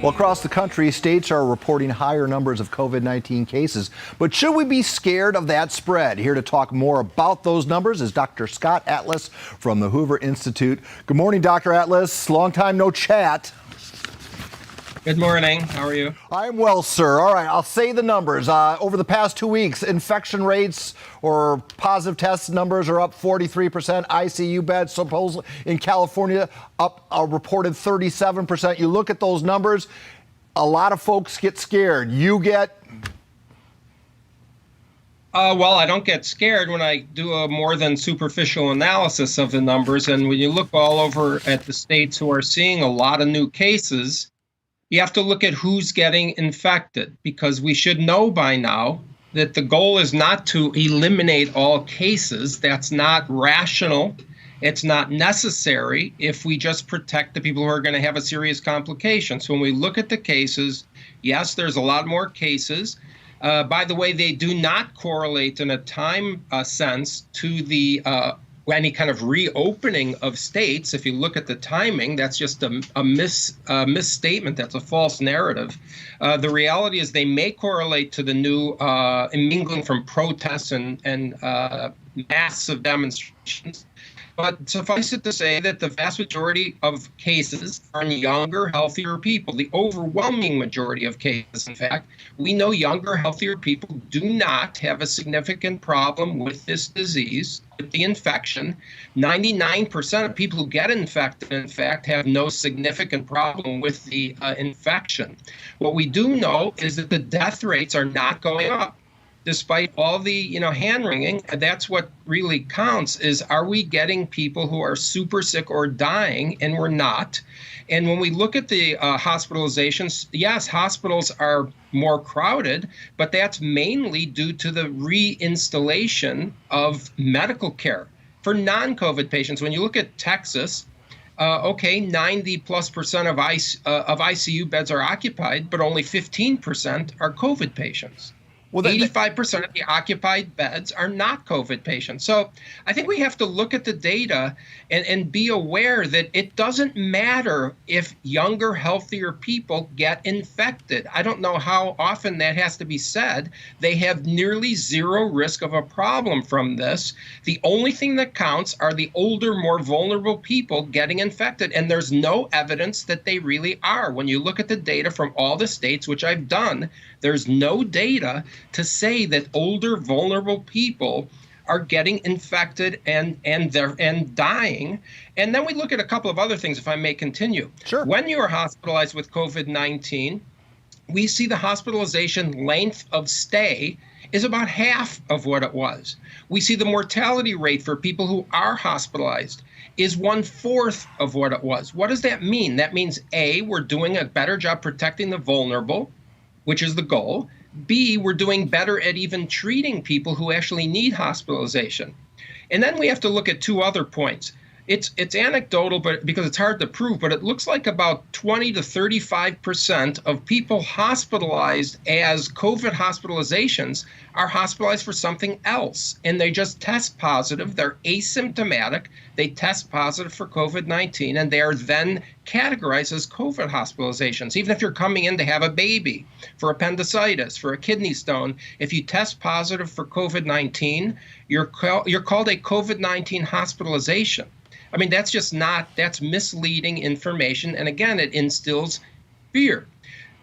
Well, across the country, states are reporting higher numbers of COVID-19 cases. But should we be scared of that spread? Here to talk more about those numbers is Dr. Scott Atlus from the Hoover Institute. Good morning, Dr. Atlus. Long time no chat. Good morning. How are you? I'm well, sir. All right, I'll say the numbers. Over the past 2 weeks, infection rates or positive test numbers are up 43%. ICU beds, supposedly in California, up a reported 37%. You look at those numbers, a lot of folks get scared. You get... Well, I don't get scared when I do a more than superficial analysis of the numbers. And when you look all over at the states who are seeing a lot of new cases, you have to look at who's getting infected, because we should know by now that the goal is not to eliminate all cases. That's not rational. It's not necessary if we just protect the people who are going to have a serious complication. So when we look at the cases, yes, there's a lot more cases. By the way, they do not correlate in a time sense to the any kind of reopening of states. If you look at the timing, that's just a misstatement. That's a false narrative. The reality is they may correlate to the new mingling from protests and massive demonstrations. But suffice it to say that the vast majority of cases are in younger, healthier people. The overwhelming majority of cases, in fact, we know younger, healthier people do not have a significant problem with this disease, with the infection. 99% of people who get infected, in fact, have no significant problem with the infection. What we do know is that the death rates are not going up. Despite all the hand-wringing, that's what really counts, is are we getting people who are super sick or dying, and we're not. And when we look at the hospitalizations, yes, hospitals are more crowded, but that's mainly due to the reinstallation of medical care for non-COVID patients. When you look at Texas, 90+% of ICU beds are occupied, but only 15% are COVID patients. Well, 85% of the occupied beds are not COVID patients. So I think we have to look at the data and be aware that it doesn't matter if younger, healthier people get infected. I don't know how often that has to be said. They have nearly zero risk of a problem from this. The only thing that counts are the older, more vulnerable people getting infected. And there's no evidence that they really are. When you look at the data from all the states, which I've done, there's no data to say that older, vulnerable people are getting infected and dying. And then we look at a couple of other things, if I may continue. Sure. When you are hospitalized with COVID-19, we see the hospitalization length of stay is about half of what it was. We see the mortality rate for people who are hospitalized is 1/4 of what it was. What does that mean? That means, A, we're doing a better job protecting the vulnerable, which is the goal. B, we're doing better at even treating people who actually need hospitalization. And then we have to look at two other points. It's anecdotal, but because it's hard to prove, but it looks like about 20 to 35% of people hospitalized as COVID hospitalizations are hospitalized for something else. And they just test positive. They're asymptomatic. They test positive for COVID-19, and they are then categorized as COVID hospitalizations. Even if you're coming in to have a baby, for appendicitis, for a kidney stone, if you test positive for COVID-19, you're called a COVID-19 hospitalization. I mean, that's misleading information. And again, it instills fear.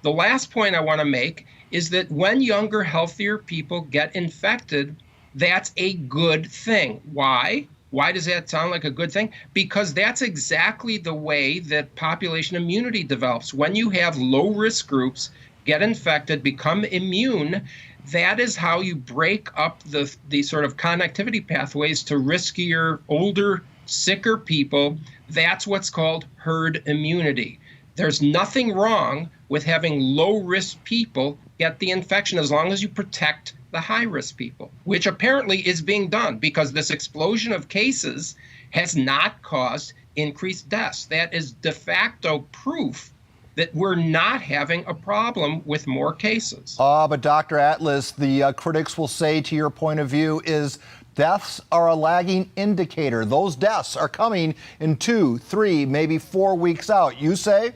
The last point I want to make is that when younger, healthier people get infected, that's a good thing. Why? Why does that sound like a good thing? Because that's exactly the way that population immunity develops. When you have low-risk groups get infected, become immune, that is how you break up the sort of connectivity pathways to riskier, older, sicker people. That's what's called herd immunity. There's nothing wrong with having low-risk people get the infection as long as you protect the high-risk people, which apparently is being done because this explosion of cases has not caused increased deaths. That is de facto proof that we're not having a problem with more cases. But Dr. Atlus, the critics will say, to your point of view, is deaths are a lagging indicator. Those deaths are coming in 2, 3, maybe 4 weeks out. You say?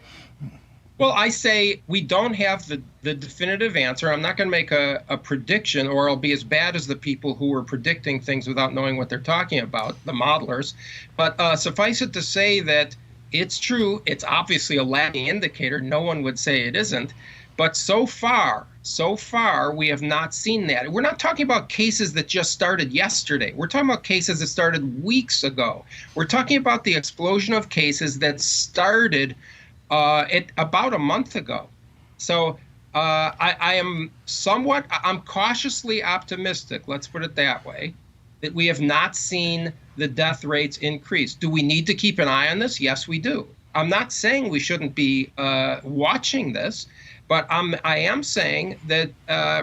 Well, I say we don't have the definitive answer. I'm not going to make a prediction, or I'll be as bad as the people who are predicting things without knowing what they're talking about, the modelers. But suffice it to say that it's true. It's obviously a lagging indicator. No one would say it isn't. But so far, we have not seen that. We're not talking about cases that just started yesterday. We're talking about cases that started weeks ago. We're talking about the explosion of cases that started about a month ago. So I'm cautiously optimistic, let's put it that way, that we have not seen the death rates increase. Do we need to keep an eye on this? Yes, we do. I'm not saying we shouldn't be watching this, but I am saying that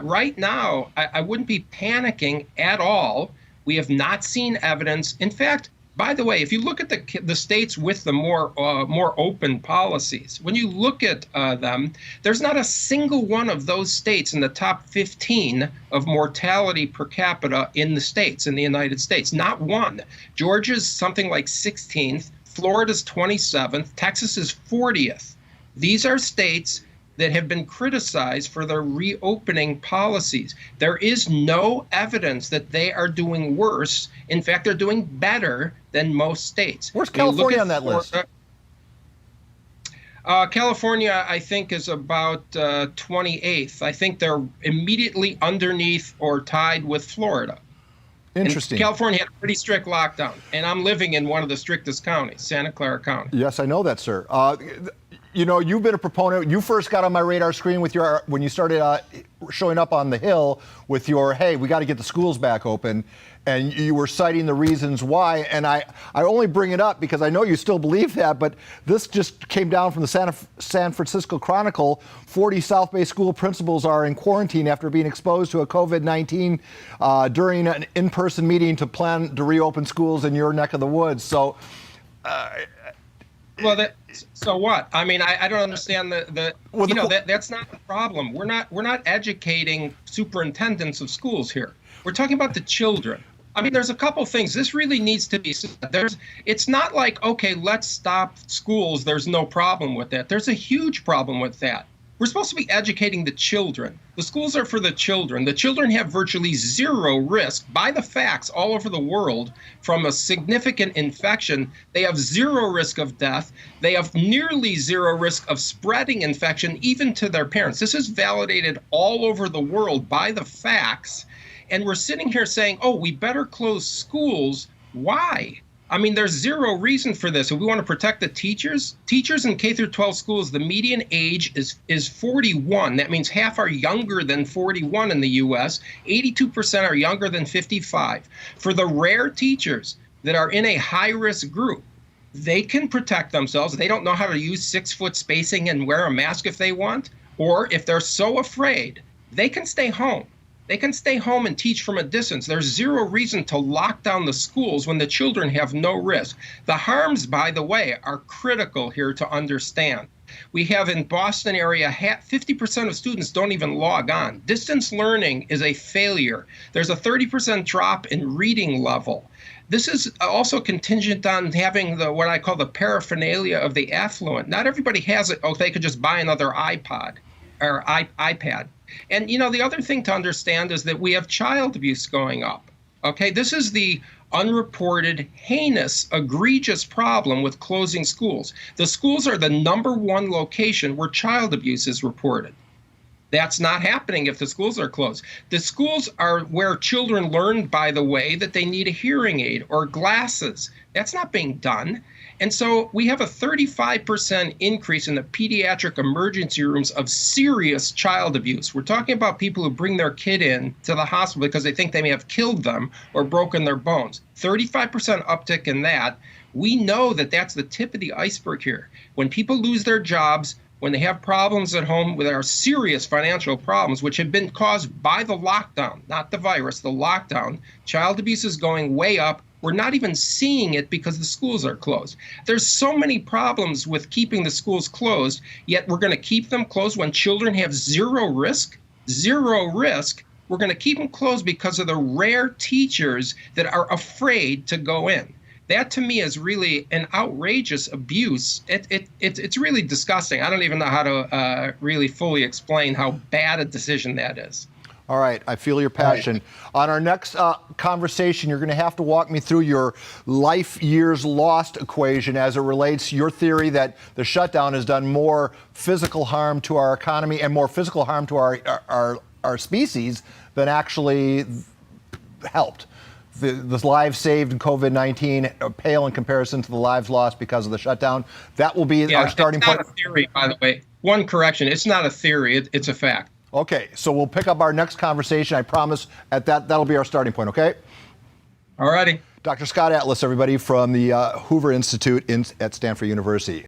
right now, I wouldn't be panicking at all. We have not seen evidence. In fact, by the way, if you look at the states with the more open policies, when you look at them, there's not a single one of those states in the top 15 of mortality per capita in the United States. Not one. Georgia's something like 16th, Florida's 27th, Texas is 40th. These are states that have been criticized for their reopening policies. There is no evidence that they are doing worse. In fact, they're doing better than most states. Where's California on that list? California, I think, is about 28th. I think they're immediately underneath or tied with Florida. Interesting. And California had a pretty strict lockdown, and I'm living in one of the strictest counties, Santa Clara County. Yes, I know that, sir. You know, you've been a proponent. You first got on my radar screen with when you started showing up on the Hill with your, hey, we got to get the schools back open. And you were citing the reasons why. And I only bring it up because I know you still believe that, but this just came down from the San Francisco Chronicle. 40 South Bay school principals are in quarantine after being exposed to a COVID-19 during an in-person meeting to plan to reopen schools in your neck of the woods. So, well, so what? I mean, I don't understand that's not the problem. We're not educating superintendents of schools here. We're talking about the children. I mean, there's a couple things. This really needs to be said. It's not like, okay, let's stop schools. There's no problem with that. There's a huge problem with that. We're supposed to be educating the children. The schools are for the children. The children have virtually zero risk by the facts all over the world from a significant infection. They have zero risk of death. They have nearly zero risk of spreading infection even to their parents. This is validated all over the world by the facts. And we're sitting here saying, oh, we better close schools. Why? I mean, there's zero reason for this. If we want to protect the teachers in K through 12 schools, the median age is 41. That means half are younger than 41 in the U.S. 82% are younger than 55. For the rare teachers that are in a high-risk group, they can protect themselves. They don't know how to use 6-foot spacing and wear a mask if they want. Or if they're so afraid, they can stay home. They can stay home and teach from a distance. There's zero reason to lock down the schools when the children have no risk. The harms, by the way, are critical here to understand. We have in Boston area, 50% of students don't even log on. Distance learning is a failure. There's a 30% drop in reading level. This is also contingent on having what I call the paraphernalia of the affluent. Not everybody has it. Oh, they could just buy another iPod or iPad. And, you know, the other thing to understand is that we have child abuse going up. Okay, this is the unreported, heinous, egregious problem with closing schools. The schools are the #1 location where child abuse is reported. That's not happening if the schools are closed. The schools are where children learn, by the way, that they need a hearing aid or glasses. That's not being done. And so we have a 35% increase in the pediatric emergency rooms of serious child abuse. We're talking about people who bring their kid in to the hospital because they think they may have killed them or broken their bones. 35% uptick in that. We know that that's the tip of the iceberg here. When people lose their jobs, when they have problems at home with our serious financial problems, which have been caused by the lockdown, not the virus, the lockdown, child abuse is going way up. We're not even seeing it because the schools are closed. There's so many problems with keeping the schools closed, yet we're going to keep them closed when children have zero risk. Zero risk. We're going to keep them closed because of the rare teachers that are afraid to go in. That to me is really an outrageous abuse. It's really disgusting. I don't even know how to really fully explain how bad a decision that is. All right, I feel your passion. On our next conversation, you're going to have to walk me through your life years lost equation as it relates to your theory that the shutdown has done more physical harm to our economy and more physical harm to our species than actually helped. The lives saved in COVID-19 pale in comparison to the lives lost because of the shutdown. That will be our starting point. It's not a theory, by the way. One correction, it's not a theory, it's a fact. Okay, so we'll pick up our next conversation. I promise that'll be our starting point, okay? All righty. Dr. Scott Atlus, everybody, from the Hoover Institute at Stanford University.